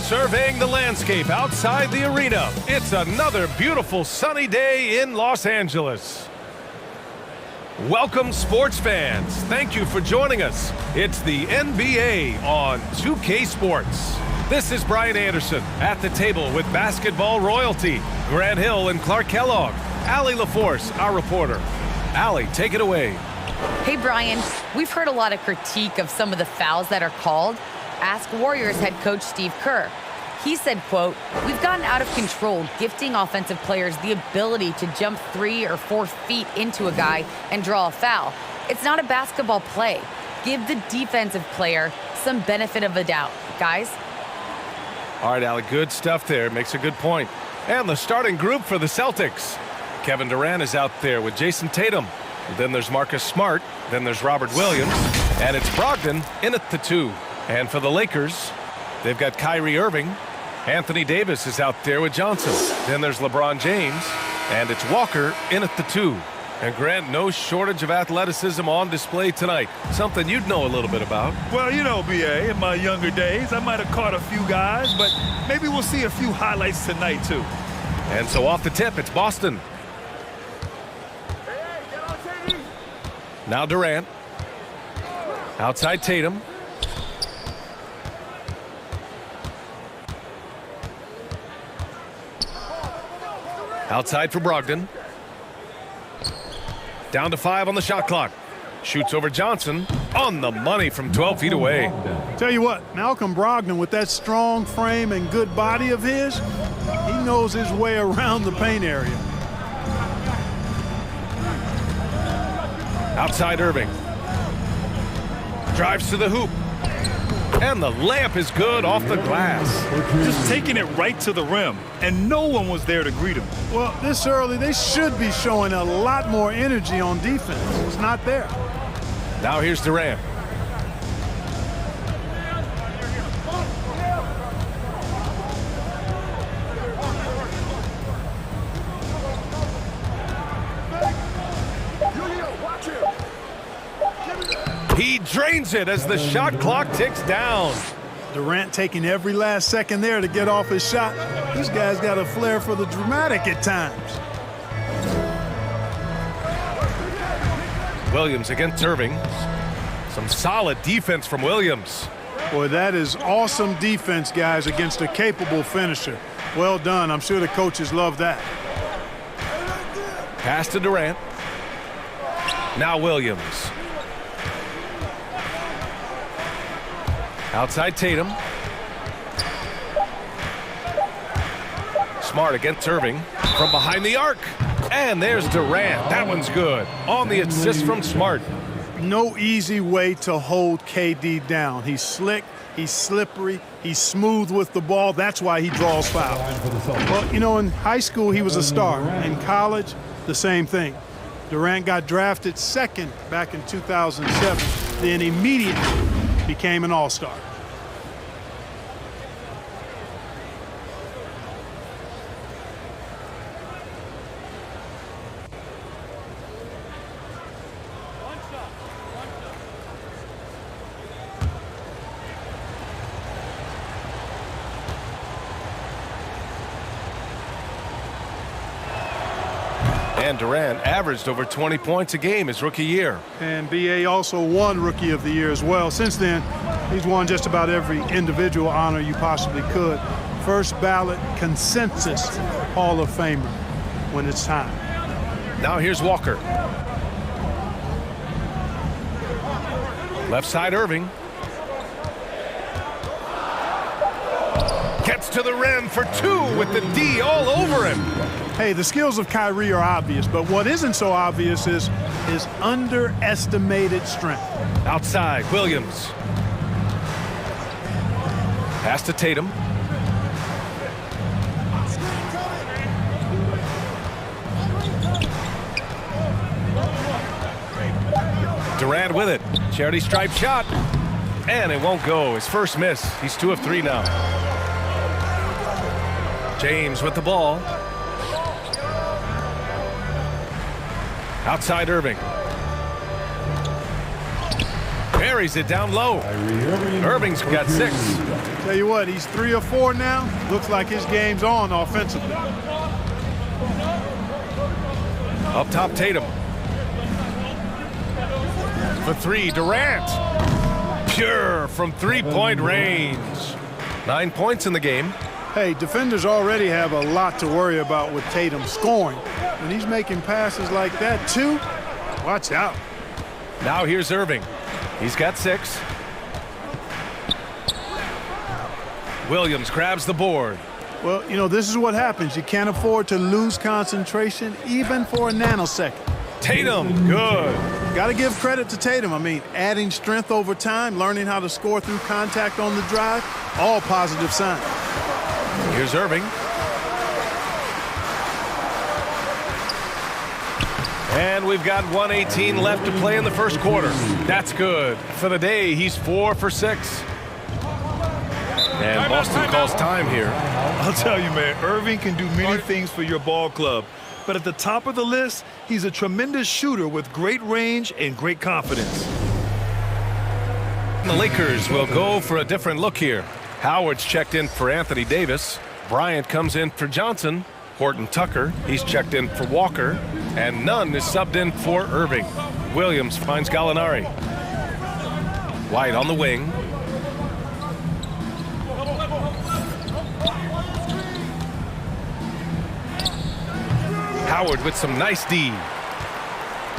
Surveying the landscape outside the arena, it's another beautiful sunny day in Los Angeles. Welcome, sports fans. Thank you for joining us. It's the NBA on 2K Sports. This is Brian Anderson at the table with basketball royalty, Grant Hill and Clark Kellogg. Allie LaForce, our reporter. Allie, take it away. Hey, Brian. We've heard a lot of critique of some of the fouls that are called. Ask Warriors head coach Steve Kerr. He said, quote, "We've gotten out of control, gifting offensive players the ability to jump 3 or 4 feet into a guy and draw a foul. It's not a basketball play. Give the defensive player some benefit of the doubt, guys." All right, Allie, good stuff there. Makes a good point. And the starting group for the Celtics. Kevin Durant is out there with Jason Tatum. Then there's Marcus Smart. Then there's Robert Williams. And it's Brogdon in at the 2. And for the Lakers, they've got Kyrie Irving. Anthony Davis is out there with Johnson. Then there's LeBron James. And it's Walker in at the 2. And Grant, no shortage of athleticism on display tonight. Something you'd know a little bit about. Well, you know, BA, in my younger days, I might have caught a few guys, but maybe we'll see a few highlights tonight, too. And so off the tip, it's Boston. Now Durant. Outside Tatum. Outside for Brogdon. Down to 5 on the shot clock. Shoots over Johnson. On the money from 12 feet away. Tell you what, Malcolm Brogdon, with that strong frame and good body of his, he knows his way around the paint area. Outside Irving. Drives to the hoop. And the layup is good off the glass. Just taking it right to the rim, and no one was there to greet him. Well, this early, they should be showing a lot more energy on defense. It's not there. Now here's Durant. He drains it as the shot clock ticks down. Durant taking every last second there to get off his shot. This guy's got a flair for the dramatic at times. Williams against Irving. Some solid defense from Williams. Boy, that is awesome defense, guys, against a capable finisher. Well done. I'm sure the coaches love that. Pass to Durant. Now Williams. Outside Tatum. Smart against Irving. From behind the arc. And there's Durant. That one's good. On the assist from Smart. No easy way to hold KD down. He's slick, he's slippery, he's smooth with the ball. That's why he draws fouls. Well, you know, in high school, he was a star. In college, the same thing. Durant got drafted second back in 2007, then immediately became an all-star. And Durant averaged over 20 points a game his rookie year. And BA also won Rookie of the Year as well. Since then, he's won just about every individual honor you possibly could. First ballot consensus Hall of Famer when it's time. Now here's Walker. Left side Irving. Gets to the rim for 2 with the D all over him. Hey, the skills of Kyrie are obvious, but what isn't so obvious is his underestimated strength. Outside, Williams. Pass to Tatum. Durant with it. Charity stripe shot. And it won't go. His first miss. He's 2 of 3 now. James with the ball. Outside Irving. Buries it down low. Irving's got 6. Tell you what, he's 3 or 4 now. Looks like his game's on offensively. Up top, Tatum. For 3, Durant. Pure from three-point range. 9 points in the game. Hey, defenders already have a lot to worry about with Tatum scoring. When he's making passes like that, too, watch out. Now here's Irving. He's got 6. Williams grabs the board. Well, you know, this is what happens. You can't afford to lose concentration even for a nanosecond. Tatum, good. Got to give credit to Tatum. I mean, adding strength over time, learning how to score through contact on the drive, all positive signs. Here's Irving. And we've got 1:18 left to play in the first quarter. That's good. For the day, he's 4 for 6. And Boston calls time here. I'll tell you, man, Irving can do many things for your ball club. But at the top of the list, he's a tremendous shooter with great range and great confidence. The Lakers will go for a different look here. Howard's checked in for Anthony Davis. Bryant comes in for Johnson. Horton Tucker, he's checked in for Walker. And Nunn is subbed in for Irving. Williams finds Gallinari. White on the wing. Howard with some nice D.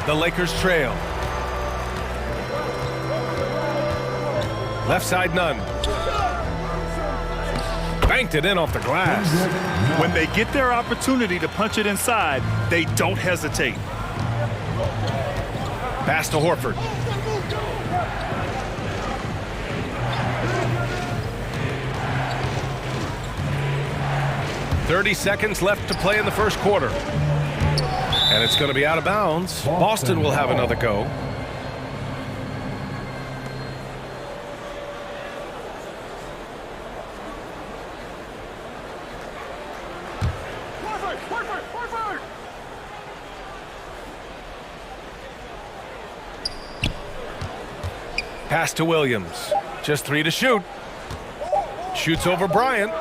The Lakers trail. Left side, Nunn. Banked it in off the glass. When they get their opportunity to punch it inside, they don't hesitate. Pass to Horford. .30 seconds left to play in the first quarter. And it's going to be out of bounds. Boston will have another go. Pass to Williams. Just 3 to shoot. Shoots over Bryant.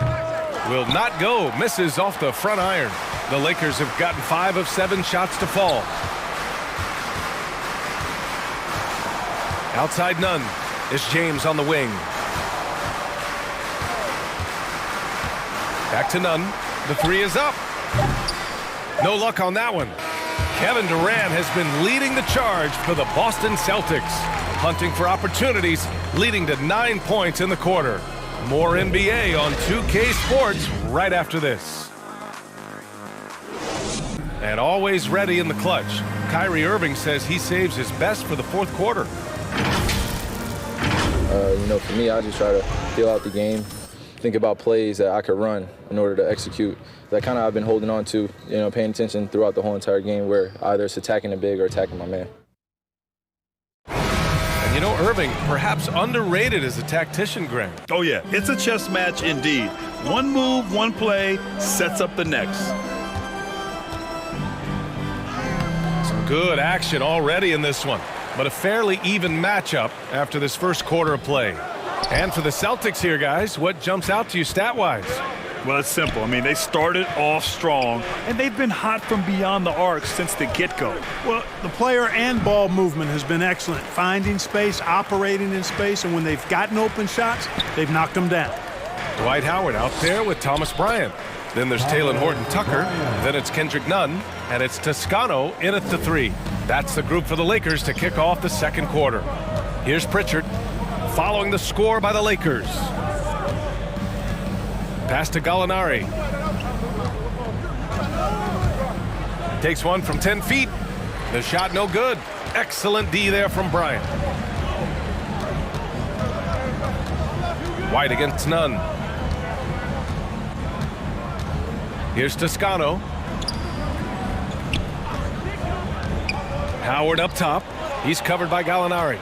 Will not go. Misses off the front iron. The Lakers have gotten 5 of 7 shots to fall. Outside Nunn. It's James on the wing. Back to Nunn. The 3 is up. No luck on that one. Kevin Durant has been leading the charge for the Boston Celtics. Hunting for opportunities, leading to 9 points in the quarter. More NBA on 2K Sports right after this. And always ready in the clutch. Kyrie Irving says he saves his best for the fourth quarter. For me, I just try to feel out the game, think about plays that I could run in order to execute. That kind of I've been holding on to, paying attention throughout the whole entire game where either it's attacking the big or attacking my man. And Irving, perhaps underrated as a tactician, Greg. Oh, yeah, it's a chess match indeed. One move, one play sets up the next. Some good action already in this one, but a fairly even matchup after this first quarter of play. And for the Celtics here, guys, what jumps out to you stat-wise? Well, it's simple. They started off strong, and they've been hot from beyond the arc since the get-go. Well, the player and ball movement has been excellent. Finding space, operating in space, and when they've gotten open shots, they've knocked them down. Dwight Howard out there with Thomas Bryant. Then there's Taylor Horton Tucker. Then it's Kendrick Nunn. And it's Toscano in at the 3. That's the group for the Lakers to kick off the second quarter. Here's Pritchard following the score by the Lakers. Pass to Gallinari. Takes one from 10 feet. The shot no good. Excellent D there from Bryant. White against Nunn. Here's Toscano. Howard up top. He's covered by Gallinari.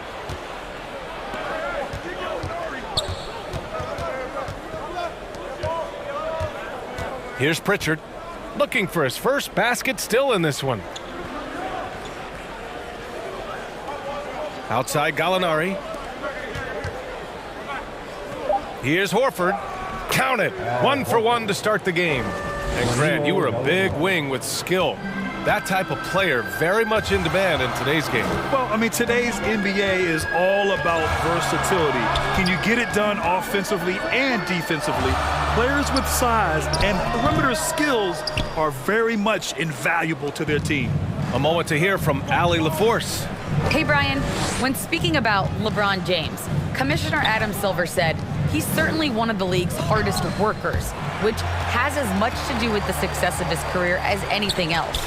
Here's Pritchard, looking for his first basket, still in this one. Outside Gallinari. Here's Horford. Count it. 1 for 1 to start the game. And Grant, you were a big wing with skill. That type of player very much in demand in today's game. Well, I mean, today's NBA is all about versatility. Can you get it done offensively and defensively? Players with size and perimeter skills are very much invaluable to their team. A moment to hear from Allie LaForce. Hey, Brian, when speaking about LeBron James, Commissioner Adam Silver said he's certainly one of the league's hardest workers, which has as much to do with the success of his career as anything else.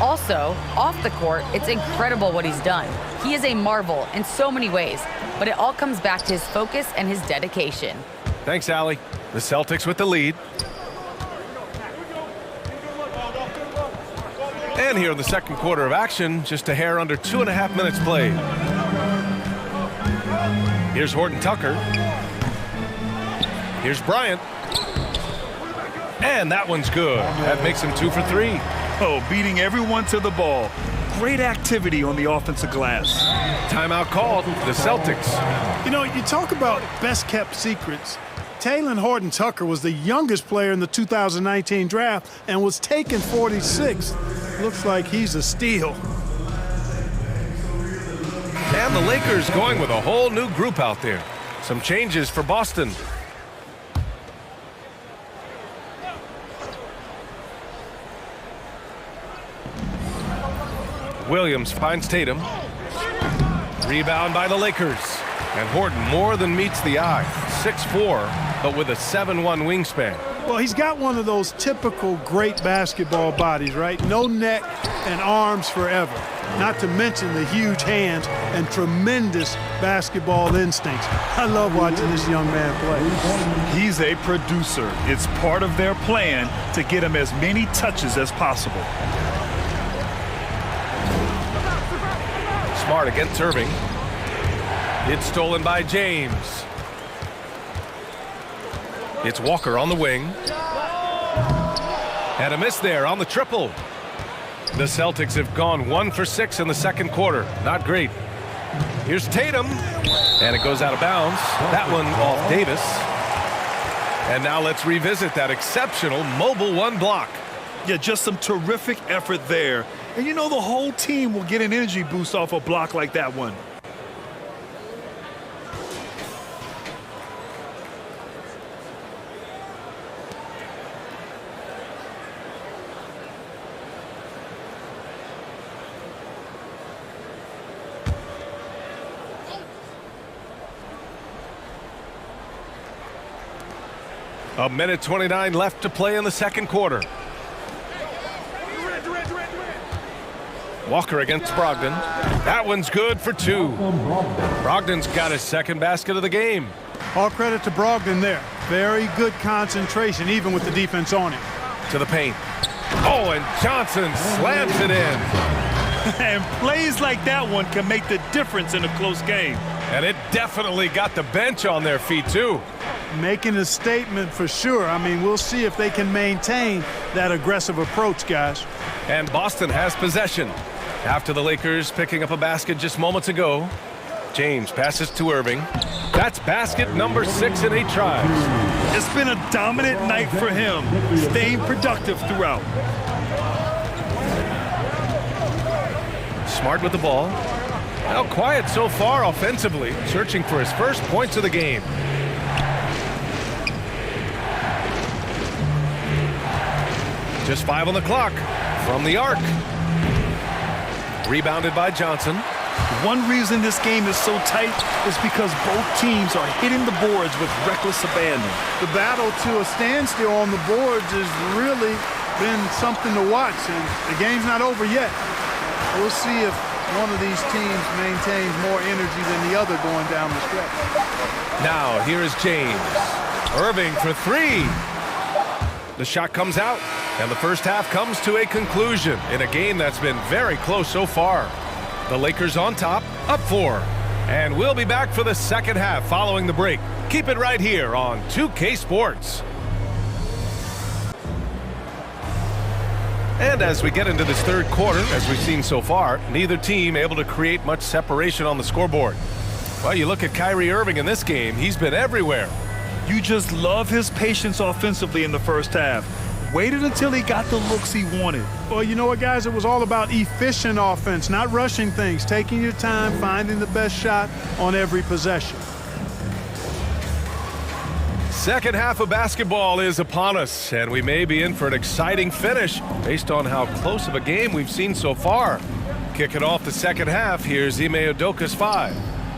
Also, off the court, it's incredible what he's done. He is a marvel in so many ways, but it all comes back to his focus and his dedication. Thanks, Allie. The Celtics with the lead. And here in the second quarter of action, just a hair under 2.5 minutes played. Here's Horton Tucker. Here's Bryant. And that one's good. That makes him 2 for 3. Oh, beating everyone to the ball. Great activity on the offensive glass. Timeout called. The Celtics. You know, you talk about best-kept secrets. Talen Horton-Tucker was the youngest player in the 2019 draft and was taken 46th. Looks like he's a steal. And the Lakers going with a whole new group out there. Some changes for Boston. Williams finds Tatum. Rebound by the Lakers. And Horton more than meets the eye. 6'4", but with a 7'1" wingspan. Well, he's got one of those typical great basketball bodies, right? No neck and arms forever. Not to mention the huge hands and tremendous basketball instincts. I love watching this young man play. He's a producer. It's part of their plan to get him as many touches as possible. Smart against Irving. It's stolen by James. It's Walker on the wing. And a miss there on the triple. The Celtics have gone 1 for 6 in the second quarter. Not great. Here's Tatum. And it goes out of bounds. That one off Davis. And now let's revisit that exceptional mobile 1 block. Yeah, just some terrific effort there. And you know the whole team will get an energy boost off a block like that one. A minute 29 left to play in the second quarter. Walker against Brogdon. That one's good for 2. Brogdon's got his second basket of the game. All credit to Brogdon there. Very good concentration, even with the defense on him. To the paint. Oh, and Johnson slams it in. And plays like that one can make the difference in a close game. And it definitely got the bench on their feet, too. Making a statement for sure. I mean, we'll see if they can maintain that aggressive approach, guys. And Boston has possession. After the Lakers picking up a basket just moments ago, James passes to Irving. That's basket number 6 in 8 tries. It's been a dominant night for him, staying productive throughout. Smart with the ball. Now quiet so far offensively, searching for his first points of the game. Just 5 on the clock from the arc. Rebounded by Johnson. One reason this game is so tight is because both teams are hitting the boards with reckless abandon. The battle to a standstill on the boards has really been something to watch, and the game's not over yet. We'll see if one of these teams maintains more energy than the other going down the stretch. Now here is James. Irving for 3. The shot comes out, and the first half comes to a conclusion in a game that's been very close so far. The Lakers on top, up 4. And we'll be back for the second half following the break. Keep it right here on 2K Sports. And as we get into this third quarter, as we've seen so far, neither team able to create much separation on the scoreboard. Well, you look at Kyrie Irving in this game, he's been everywhere. You just love his patience offensively in the first half. Waited until he got the looks he wanted. Well, you know what, guys? It was all about efficient offense, not rushing things, taking your time, finding the best shot on every possession. Second half of basketball is upon us, and we may be in for an exciting finish based on how close of a game we've seen so far. Kicking off the second half, here's Ime Udoka's 5.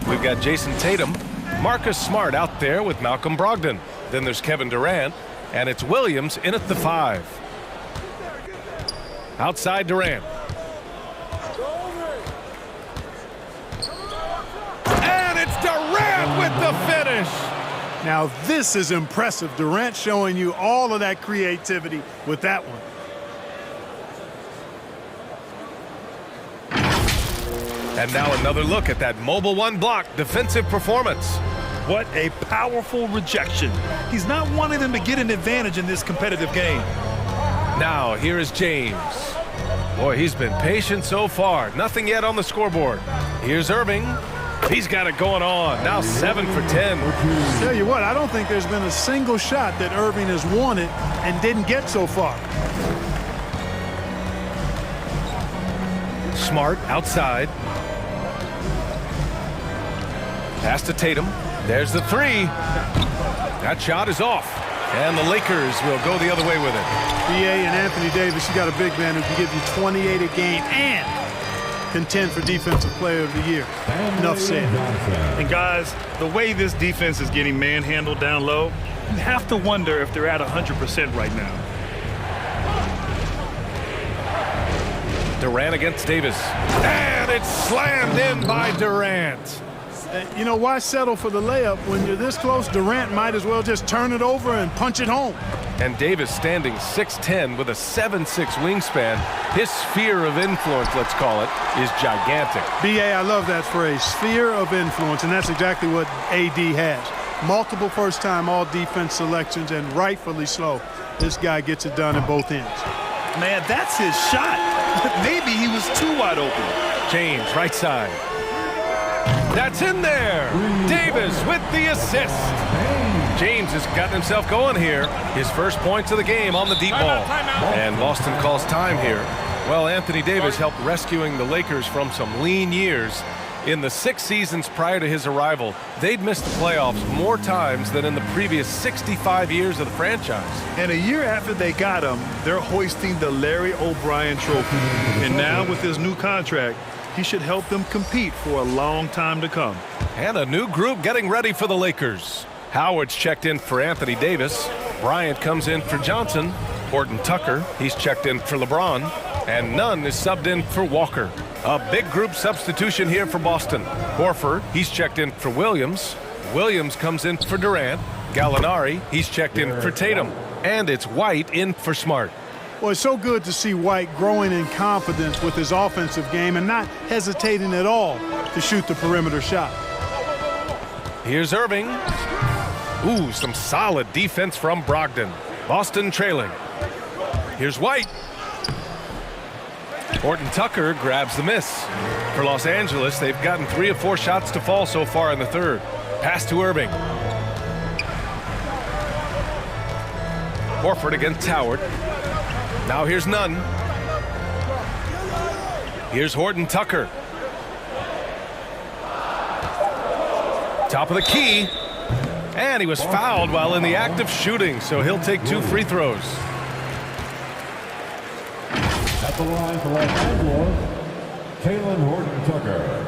We've got Jason Tatum, Marcus Smart out there with Malcolm Brogdon. Then there's Kevin Durant, and it's Williams in at the 5. Outside Durant. And it's Durant with the finish. Now this is impressive. Durant showing you all of that creativity with that one. And now another look at that mobile one block defensive performance. What a powerful rejection. He's not wanting them to get an advantage in this competitive game. Now here is James. Boy, he's been patient so far. Nothing yet on the scoreboard. Here's Irving. He's got it going on. Now 7 for 10. Tell you what, I don't think there's been a single shot that Irving has wanted and didn't get so far. Smart outside. Pass to Tatum. There's the 3. That shot is off. And the Lakers will go the other way with it. BA and Anthony Davis, you got a big man who can give you 28 a game and contend for Defensive Player of the Year. Enough said. And guys, the way this defense is getting manhandled down low, you have to wonder if they're at 100% right now. Durant against Davis. And it's slammed in by Durant. You know, why settle for the layup when you're this close? Durant might as well just turn it over and punch it home. And Davis standing 6'10" with a 7'6" wingspan. His sphere of influence, let's call it, is gigantic. BA, I love that phrase, sphere of influence, and that's exactly what AD has. Multiple first-time all-defense selections, and rightfully so. This guy gets it done at both ends. Man, that's his shot. Maybe he was too wide open. James, right side. That's in there. Davis with the assist. James has gotten himself going here. His first points of the game on the deep ball. And Boston calls time here. Well, Anthony Davis helped rescuing the Lakers from some lean years. In the 6 seasons prior to his arrival, they'd missed the playoffs more times than in the previous 65 years of the franchise. And a year after they got him, they're hoisting the Larry O'Brien Trophy. And now with his new contract, he should help them compete for a long time to come. And a new group getting ready for the Lakers. Howard's checked in for Anthony Davis. Bryant comes in for Johnson. Horton Tucker, he's checked in for LeBron. And Nunn is subbed in for Walker. A big group substitution here for Boston. Horford, he's checked in for Williams. Williams comes in for Durant. Gallinari, he's checked in for Tatum. And it's White in for Smart. Well, it's so good to see White growing in confidence with his offensive game and not hesitating at all to shoot the perimeter shot. Here's Irving. Ooh, some solid defense from Brogdon. Boston trailing. Here's White. Horton Tucker grabs the miss. For Los Angeles, they've gotten 3 of 4 shots to fall so far in the third. Pass to Irving. Horford against Howard. Now here's Nunn. Here's Horton Tucker. Top of the key. And he was fouled while in the act of shooting, so he'll take 2 free throws. At the line for Los Angeles, Taylor Horton Tucker.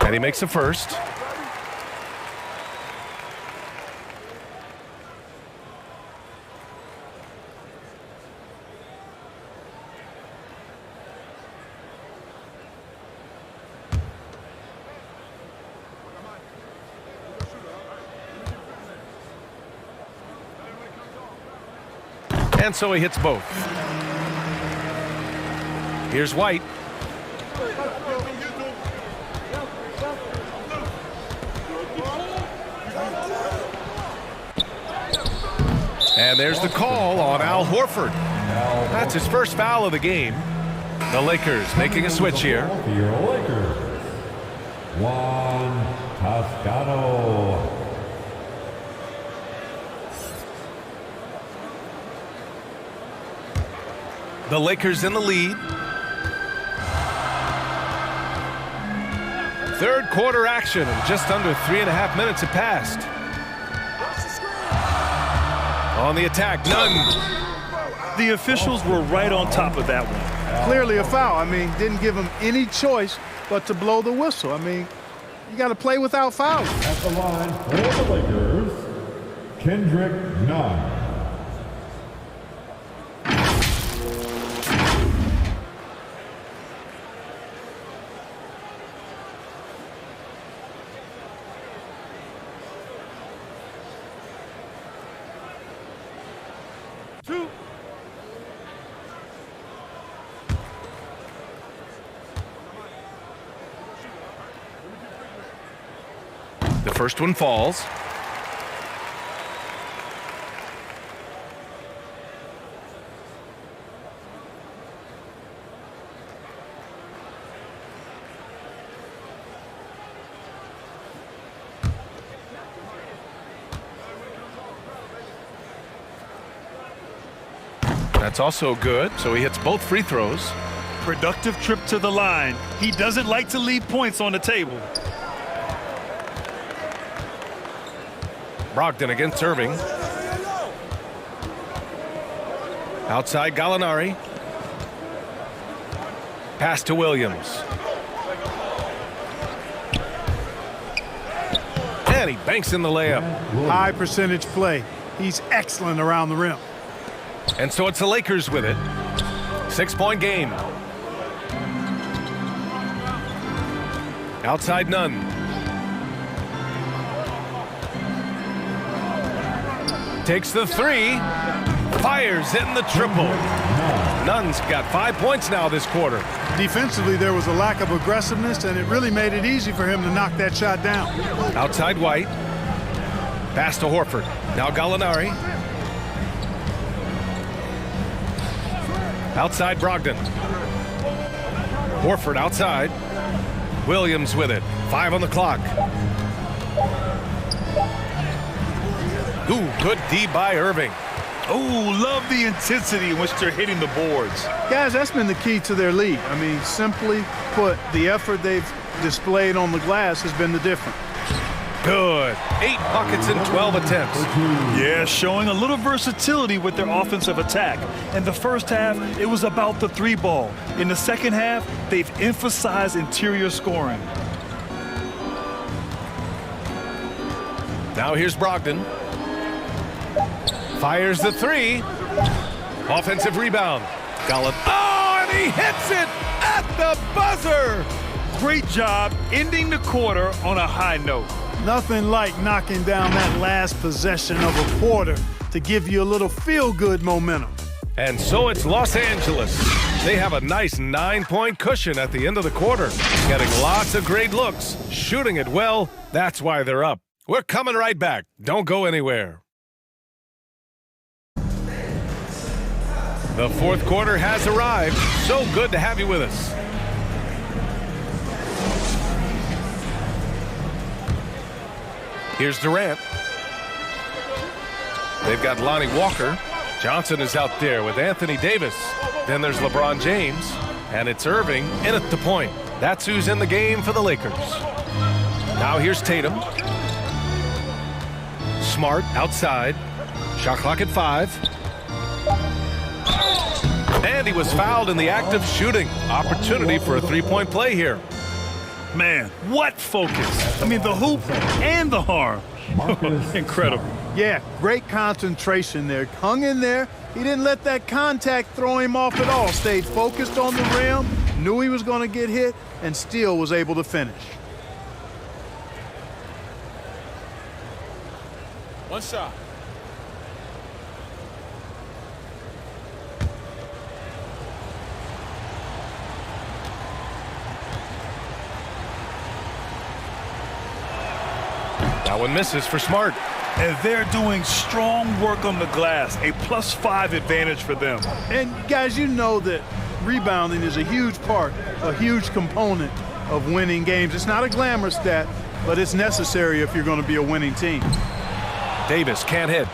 And he makes the first. And so he hits both. Here's White. And there's the call on Al Horford. That's his first foul of the game. The Lakers making a switch here. Your Lakers. Juan Toscano. The Lakers in the lead. Third quarter action, and just under 3.5 minutes have passed. On the attack, none. The officials were right on top of that one. Clearly a foul. I mean, didn't give him any choice but to blow the whistle. I mean, you got to play without fouls. At the line for the Lakers, Kendrick Nunn. The first one falls. That's also good, so he hits both free throws. Productive trip to the line. He doesn't like to leave points on the table. Brogdon against Irving. Outside Gallinari. Pass to Williams. And he banks in the layup. High percentage play. He's excellent around the rim. And so it's the Lakers with it. 6-point game. Outside Nunn. Takes the three. Fires in the triple. Nunn's got 5 points now this quarter. Defensively, there was a lack of aggressiveness, and it really made it easy for him to knock that shot down. Outside White. Pass to Horford. Now Gallinari. Outside Brogdon. Horford outside. Williams with it. 5 on the clock. Ooh, good D by Irving. Oh, love the intensity in which they're hitting the boards. Guys, that's been the key to their lead. I mean, simply put, the effort they've displayed on the glass has been the difference. Good. 8 buckets in 12 attempts. Yeah, showing a little versatility with their offensive attack. In the first half, it was about the three ball. In the second half, they've emphasized interior scoring. Now here's Brogdon. Fires the three. Offensive rebound. Oh, and he hits it at the buzzer. Great job ending the quarter on a high note. Nothing like knocking down that last possession of a quarter to give you a little feel-good momentum. And so it's Los Angeles. They have a nice 9-point cushion at the end of the quarter. Getting lots of great looks, shooting it well. That's why they're up. We're coming right back. Don't go anywhere. The fourth quarter has arrived. So good to have you with us. Here's Durant. They've got Lonnie Walker. Johnson is out there with Anthony Davis. Then there's LeBron James. And it's Irving in at the point. That's who's in the game for the Lakers. Now here's Tatum. Smart outside. Shot clock at 5. And he was fouled in the act of shooting. Opportunity for a three-point play here. Man, what focus. I mean, the hoop and the harm. Incredible. Yeah, great concentration there. Hung in there. He didn't let that contact throw him off at all. Stayed focused on the rim, knew he was going to get hit, and still was able to finish. One shot. That one misses for Smart. And they're doing strong work on the glass, a +5 advantage for them. And guys, you know that rebounding is a huge part, a huge component of winning games. It's not a glamour stat, but it's necessary if you're going to be a winning team. Davis can't hit.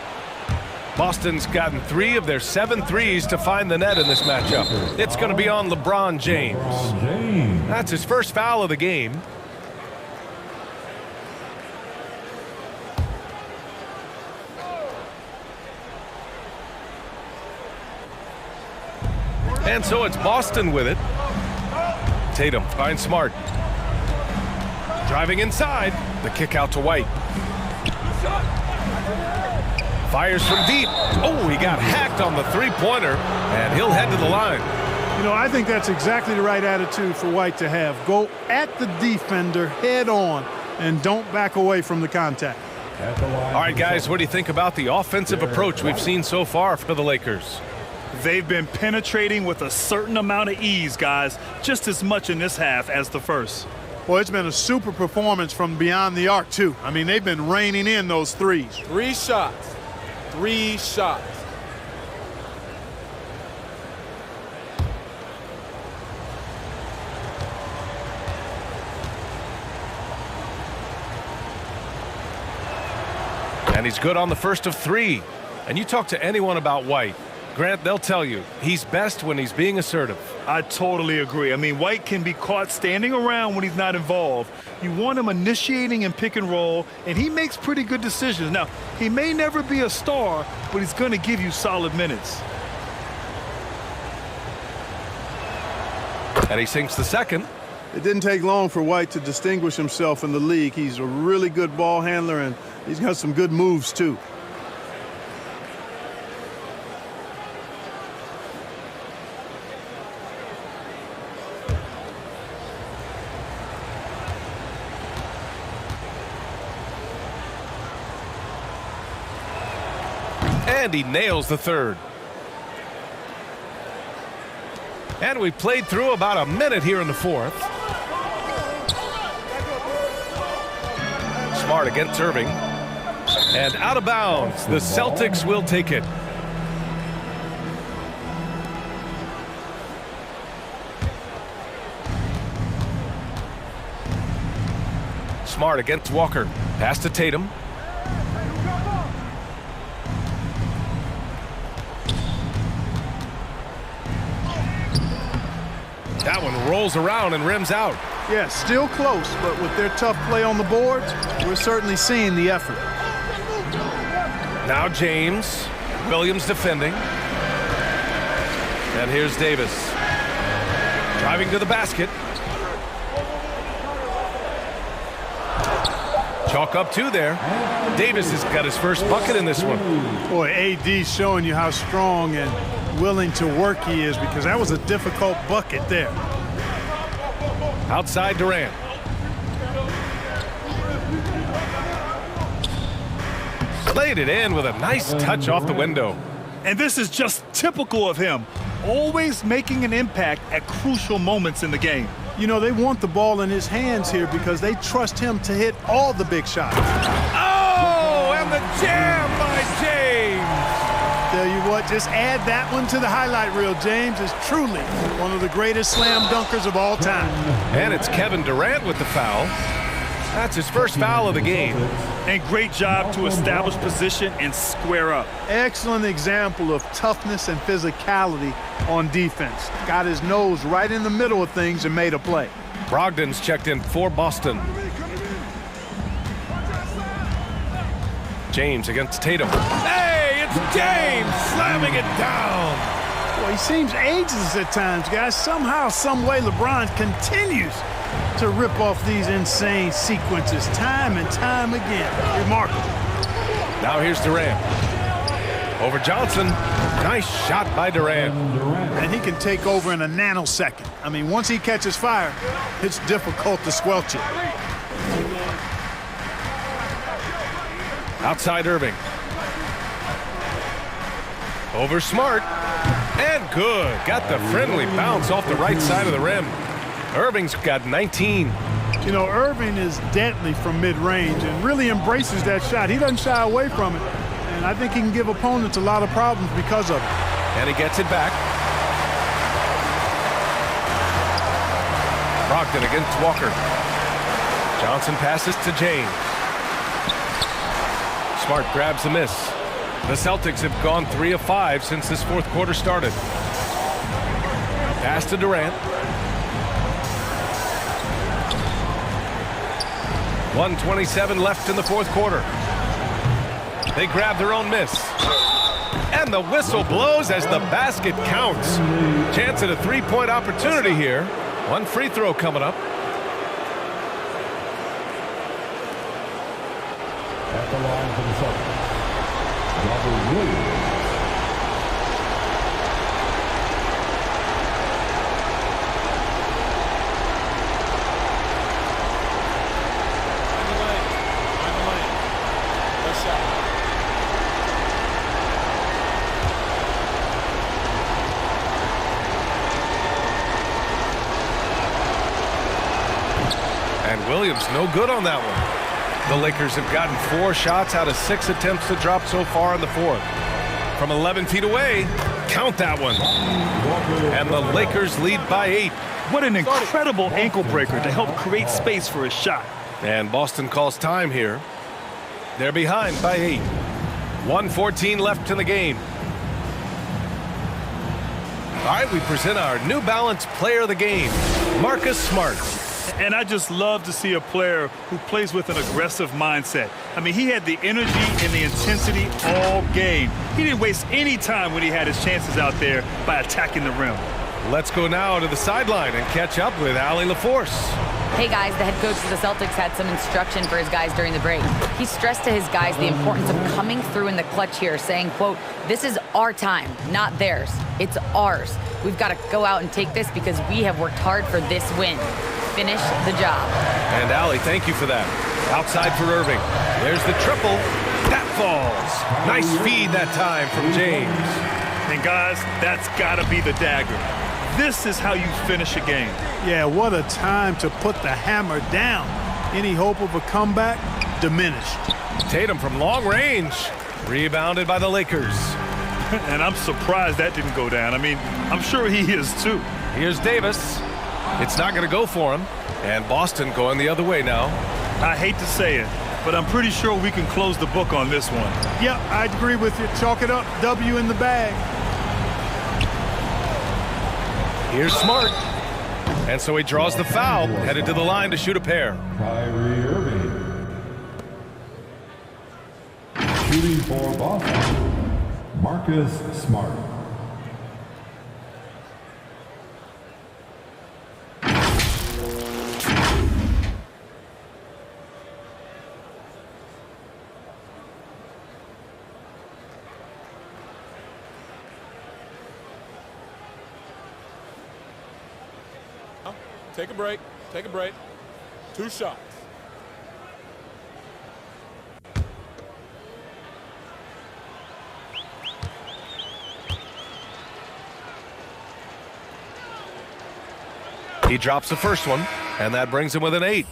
Boston's gotten 3 of their 7 threes to find the net in this matchup. It's going to be on LeBron James. That's his first foul of the game. And so it's Boston with it. Tatum finds Smart. Driving inside. The kick out to White. Fires from deep. Oh, he got hacked on the three-pointer, and he'll head to the line. You know, I think that's exactly the right attitude for White to have. Go at the defender head on and don't back away from the contact. All right, guys, what do you think about the offensive approach we've seen so far for the Lakers? They've been penetrating with a certain amount of ease, guys, just as much in this half as the first. Well, it's been a super performance from beyond the arc, too. I mean, they've been raining in those threes. 3 shots. 3 shots. And he's good on the first of 3. And you talk to anyone about White, Grant, they'll tell you he's best when he's being assertive. I totally agree. I mean, White can be caught standing around when he's not involved. You want him initiating in pick and roll, and he makes pretty good decisions. Now, he may never be a star, but he's going to give you solid minutes. And he sinks the second. It didn't take long for White to distinguish himself in the league. He's a really good ball handler, and he's got some good moves, too. And he nails the third. And we played through about a minute here in the fourth. Smart against Irving. And out of bounds. The Celtics will take it. Smart against Walker. Pass to Tatum. That one rolls around and rims out. Yeah, still close, but with their tough play on the boards, we're certainly seeing the effort. Now James. Williams defending. And here's Davis. Driving to the basket. Chalk up 2 there. Davis has got his first bucket in this one. Boy, AD's showing you how strong and willing to work he is, because that was a difficult bucket there. Outside Durant. Laid it in with a nice touch off the window. And this is just typical of him, always making an impact at crucial moments in the game. You know, they want the ball in his hands here because they trust him to hit all the big shots. Oh, and the jam by James. Tell you what, just add that one to the highlight reel. James is truly one of the greatest slam dunkers of all time. And it's Kevin Durant with the foul. That's his first foul of the game. And great job to establish position and square up. Excellent example of toughness and physicality on defense. Got his nose right in the middle of things and made a play. Brogdon's checked in for Boston. James against Tatum. Hey, it's James slamming it down. Well, he seems ageless at times, guys. Somehow, some way, LeBron continues to rip off these insane sequences time and time again. Remarkable. Now here's Durant. Over Johnson. Nice shot by Durant. And he can take over in a nanosecond. I mean, once he catches fire, it's difficult to squelch it. Outside Irving. Over Smart. And good. Got the friendly bounce off the right side of the rim. Irving's got 19. You know, Irving is deadly from mid-range and really embraces that shot. He doesn't shy away from it. And I think he can give opponents a lot of problems because of it. And he gets it back. Brogdon against Walker. Johnson passes to James. Smart grabs the miss. The Celtics have gone 3 of 5 since this fourth quarter started. Pass to Durant. 1:27 left in the fourth quarter. They grab their own miss. And the whistle blows as the basket counts. Chance at a three-point opportunity here. One free throw coming up. At the line for the Celtics, Robert Williams. Williams no good on that one. The Lakers have gotten 4 shots out of 6 attempts to drop so far in the fourth. From 11 feet away, count that one. And the Lakers lead by 8. What an incredible ankle breaker to help create space for a shot. And Boston calls time here. They're behind by 8. 1:14 left in the game. All right, we present our New Balance Player of the Game, Marcus Smart. And I just love to see a player who plays with an aggressive mindset. I mean, he had the energy and the intensity all game. He didn't waste any time when he had his chances out there by attacking the rim. Let's go now to the sideline and catch up with Allie LaForce. Hey guys, the head coach of the Celtics had some instruction for his guys during the break. He stressed to his guys the importance of coming through in the clutch here, saying, quote, "This is our time, not theirs. It's ours. We've got to go out and take this because we have worked hard for this win. Finish the job." And Allie, thank you for that. Outside for Irving. There's the triple. That falls. Nice feed that time from James. And guys, that's got to be the dagger. This is how you finish a game. Yeah, what a time to put the hammer down. Any hope of a comeback? Diminished. Tatum from long range. Rebounded by the Lakers. And I'm surprised that didn't go down. I mean, I'm sure he is too. Here's Davis. It's not going to go for him. And Boston going the other way now. I hate to say it, but I'm pretty sure we can close the book on this one. Yeah, I agree with you. Chalk it up. W in the bag. Here's Smart. And so he draws the foul, headed to the line to shoot a pair. Kyrie Irving. Shooting for Boston, Marcus Smart. Take a break. Take a break. 2 shots. He drops the first one, and that brings him within 8.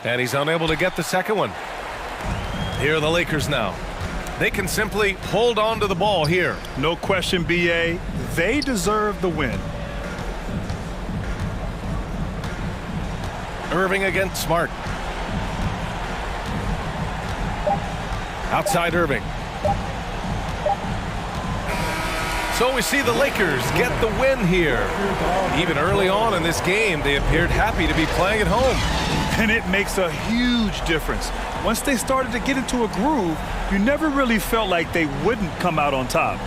And he's unable to get the second one. Here are the Lakers now. They can simply hold on to the ball here. No question, BA. They deserve the win. Irving against Smart. Outside Irving. So we see the Lakers get the win here. Even early on in this game, they appeared happy to be playing at home. And it makes a huge difference. Once they started to get into a groove, you never really felt like they wouldn't come out on top.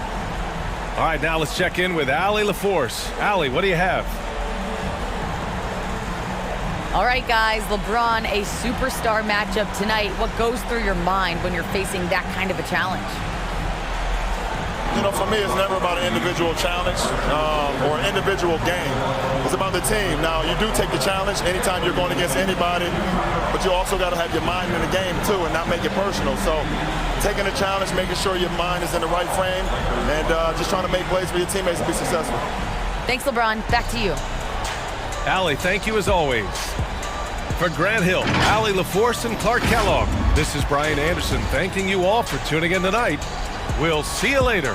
All right, now let's check in with Allie LaForce. Allie, what do you have? All right, guys, LeBron, a superstar matchup tonight. What goes through your mind when you're facing that kind of a challenge? You know, for me, it's never about an individual challenge or an individual game. It's about the team. Now, you do take the challenge anytime you're going against anybody, but you also got to have your mind in the game, too, and not make it personal. So taking the challenge, making sure your mind is in the right frame, and just trying to make plays for your teammates to be successful. Thanks, LeBron. Back to you. Allie, thank you as always. For Grant Hill, Allie LaForce, and Clark Kellogg, this is Brian Anderson thanking you all for tuning in tonight. We'll see you later.